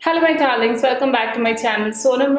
Hello my darlings, welcome back to my channel Sonam.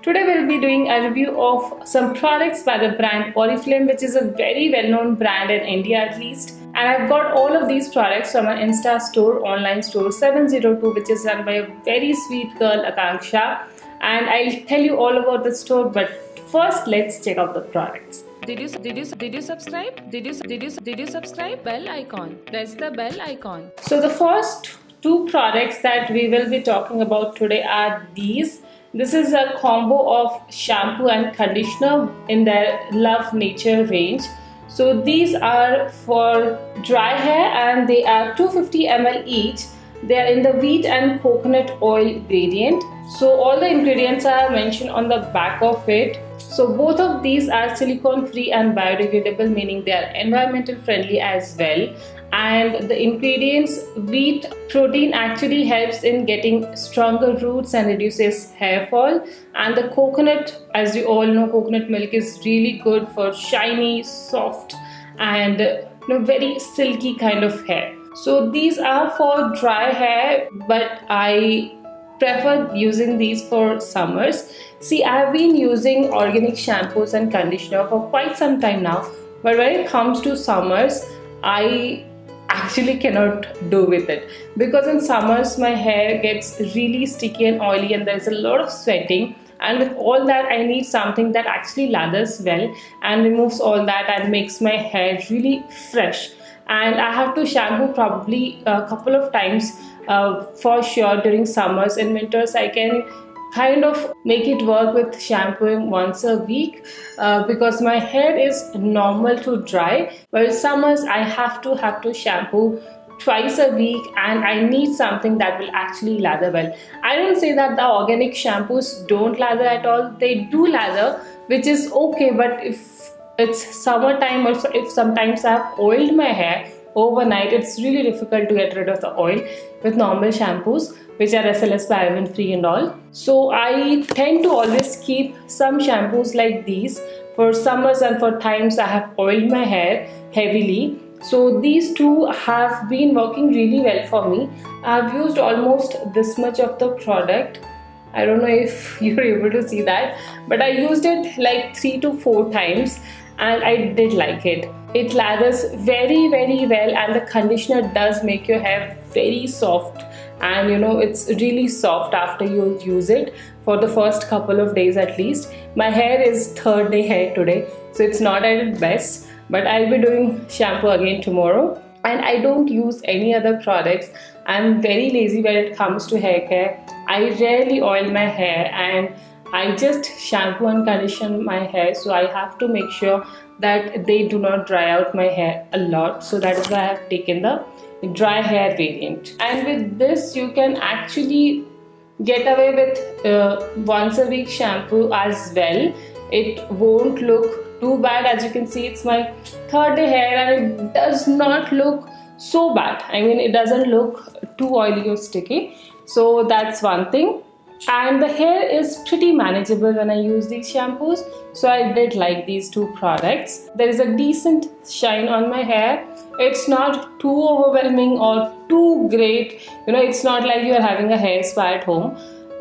Today we'll be doing a review of some products by the brand Oriflame, which is a very well-known brand in India at least. And I've got all of these products from an Insta store, Onlinestore702, which is run by a very sweet girl, Akanksha. And I'll tell you all about the store, but first let's check out the products. Did you subscribe? Did you subscribe? Bell icon. Press the bell icon. So the first two products that we will be talking about today are these. This is a combo of shampoo and conditioner in their Love Nature range. So these are for dry hair and they are 250 ml each. They are in the wheat and coconut oil variant. So all the ingredients are mentioned on the back of it. So both of these are silicone free and biodegradable, meaning they are environmental friendly as well. And the ingredients, wheat protein actually helps in getting stronger roots and reduces hair fall. And the coconut, as you all know, coconut milk is really good for shiny, soft and very silky kind of hair. So these are for dry hair, but I prefer using these for summers. See, I have been using organic shampoos and conditioner for quite some time now, but when it comes to summers, I actually cannot do with it, because in summers my hair gets really sticky and oily and there's a lot of sweating, and with all that I need something that actually lathers well and removes all that and makes my hair really fresh. And I have to shampoo probably a couple of times for sure during summers. In winters I can kind of make it work with shampooing once a week because my hair is normal to dry, while summers I have to shampoo twice a week and I need something that will actually lather well. I don't say that the organic shampoos don't lather at all. They do lather, which is okay, but if it's summertime or if sometimes I have oiled my hair overnight, it's really difficult to get rid of the oil with normal shampoos, which are SLS paraben free and all. So I tend to always keep some shampoos like these for summers and for times I have oiled my hair heavily. So these two have been working really well for me. I've used almost this much of the product. I don't know if you're able to see that, but I used it like 3 to 4 times and I did like it. It lathers very well, and the conditioner does make your hair very soft, and it's really soft after you use it for the first couple of days at least. My hair is 3rd day hair today, so it's not at its best, but I'll be doing shampoo again tomorrow. And I don't use any other products. I'm very lazy when it comes to hair care. I rarely oil my hair and I just shampoo and condition my hair, so I have to make sure that they do not dry out my hair a lot. So that is why I have taken the dry hair variant. And with this you can actually get away with once a week shampoo as well. It won't look too bad. As you can see, it's my 3rd day hair and it does not look so bad. I mean, it doesn't look too oily or sticky. So that's one thing. And the hair is pretty manageable when I use these shampoos, so I did like these two products. There is a decent shine on my hair. It's not too overwhelming or too great, it's not like you are having a hair spa at home,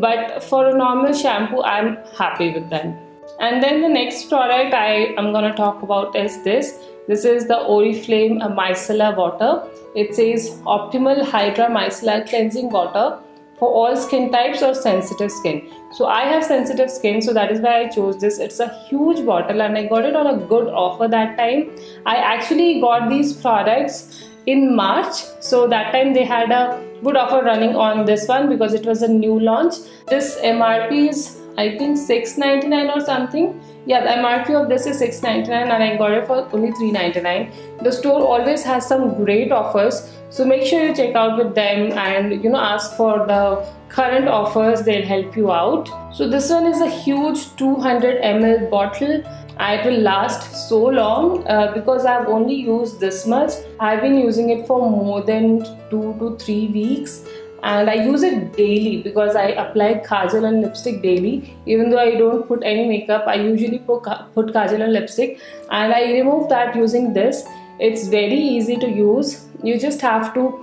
but for a normal shampoo I'm happy with them. And then the next product I am gonna talk about is this. This is the Oriflame Micellar water. It says optimal Hydra Micellar cleansing water for all skin types or sensitive skin. So I have sensitive skin, so that is why I chose this. It's a huge bottle and I got it on a good offer that time. I actually got these products in March, so that time they had a good offer running on this one because it was a new launch. This MRP is I think $6.99 or something. Yeah, the MRP of this is $6.99 and I got it for only $3.99. The store always has some great offers, so make sure you check out with them and ask for the current offers. They'll help you out. So this one is a huge 200 ml bottle. It will last so long because I've only used this much. I've been using it for more than 2 to 3 weeks. And I use it daily because I apply kajal and lipstick daily. Even though I don't put any makeup, I usually put kajal and lipstick, and I remove that using this. It's very easy to use. You just have to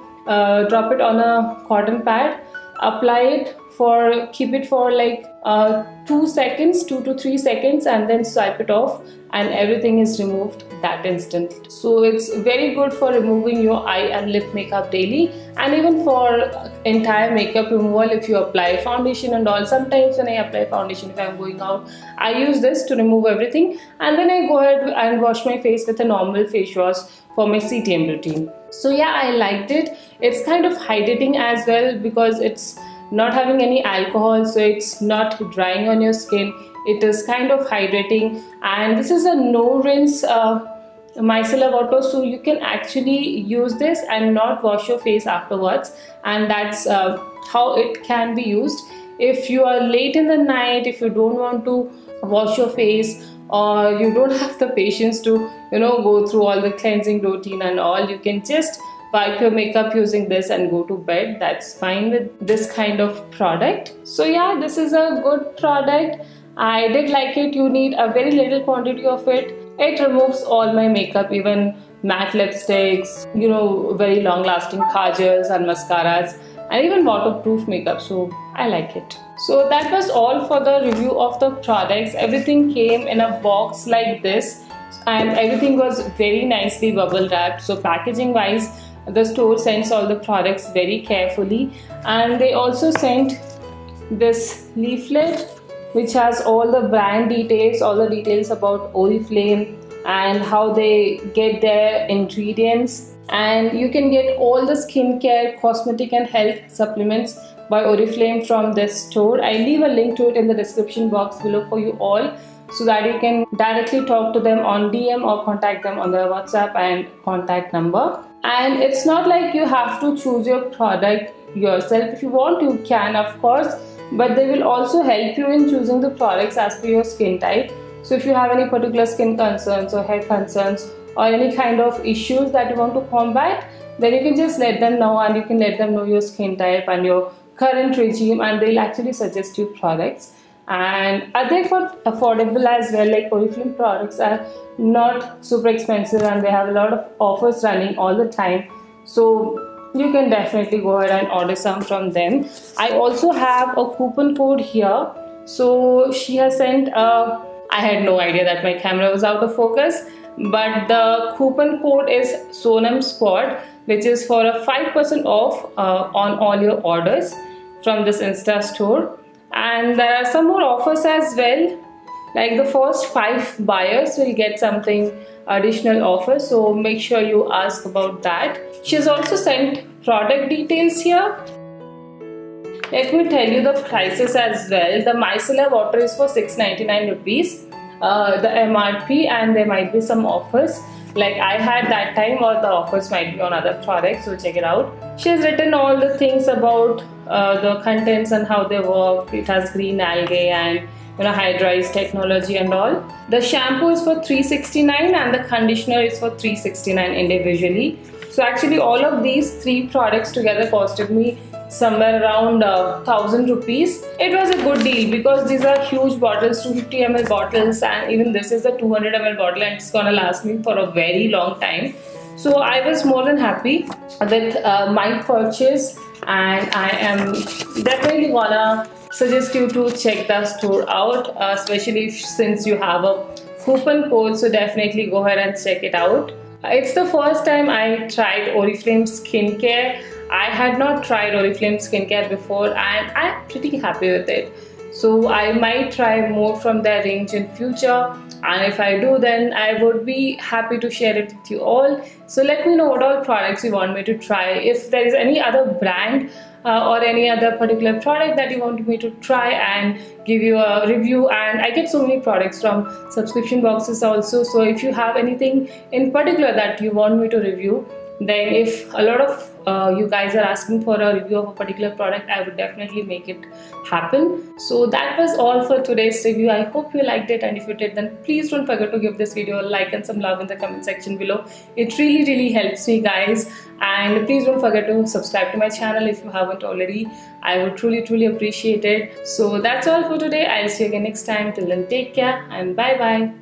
drop it on a cotton pad apply it for, keep it for like 2 seconds, 2 to 3 seconds, and then swipe it off, and everything is removed that instant. So it's very good for removing your eye and lip makeup daily, and even for entire makeup removal if you apply foundation and all. Sometimes when I apply foundation, if I'm going out, I use this to remove everything, and then I go ahead and wash my face with a normal face wash for my CTM routine. So yeah, I liked it. It's kind of hydrating as well because it's not having any alcohol, so it's not drying on your skin. It is kind of hydrating, and this is a no rinse micellar water, so you can actually use this and not wash your face afterwards, and that's how it can be used. If you are late in the night, if you don't want to wash your face, or you don't have the patience to go through all the cleansing routine and all, you can just wipe your makeup using this and go to bed. That's fine with this kind of product. So yeah, this is a good product. I did like it. You need a very little quantity of it. It removes all my makeup, even matte lipsticks, very long lasting kajals and mascaras, and even waterproof makeup. So I like it. So that was all for the review of the products. Everything came in a box like this, and everything was very nicely bubble wrapped. So packaging wise, the store sends all the products very carefully, and they also sent this leaflet which has all the brand details, all the details about Oriflame and how they get their ingredients. And you can get all the skincare, cosmetic and health supplements by Oriflame from this store. I leave a link to it in the description box below for you all, so that you can directly talk to them on DM or contact them on their WhatsApp and contact number. And it's not like you have to choose your product yourself. If you want, you can, of course, but they will also help you in choosing the products as per your skin type. So if you have any particular skin concerns or hair concerns or any kind of issues that you want to combat, then you can just let them know, and you can let them know your skin type and your current regime, and they'll actually suggest you products. And are they affordable as well? Like Oriflame products are not super expensive, and they have a lot of offers running all the time, so you can definitely go ahead and order some from them. I also have a coupon code here. So she has sent I had no idea that my camera was out of focus, but the coupon code is Sonam Squad, which is for a 5% off on all your orders from this Insta store. And there are some more offers as well, like the first 5 buyers will get something additional offer, so make sure you ask about that. She has also sent product details here. Let me tell you the prices as well. The micellar water is for 699 rupees, the MRP, and there might be some offers like I had that time, or the offers might be on other products, so check it out. She has written all the things about the contents and how they work. It has green algae and Hydra technology and all. The shampoo is for 369 and the conditioner is for 369 individually. So actually all of these 3 products together costed me somewhere around 1000 rupees. It was a good deal because these are huge bottles, 250 ml bottles, and even this is a 200 ml bottle, and it's gonna last me for a very long time. So I was more than happy with my purchase, and I am definitely gonna suggest you to check the store out, especially since you have a coupon code, so definitely go ahead and check it out. It's the first time I tried Oriflame skincare. I had not tried Oriflame skincare before, and I'm pretty happy with it. So I might try more from their range in future, and if I do, then I would be happy to share it with you all. So let me know what all products you want me to try. If there is any other brand or any other particular product that you want me to try and give you a review, and I get so many products from subscription boxes also. So if you have anything in particular that you want me to review, then if a lot of you guys are asking for a review of a particular product, I would definitely make it happen. So that was all for today's review. I hope you liked it, and if you did, then please don't forget to give this video a like and some love in the comment section below. It really helps me, guys. And please don't forget to subscribe to my channel if you haven't already. I would truly appreciate it. So that's all for today. I'll see you again next time. Till then, take care and bye bye.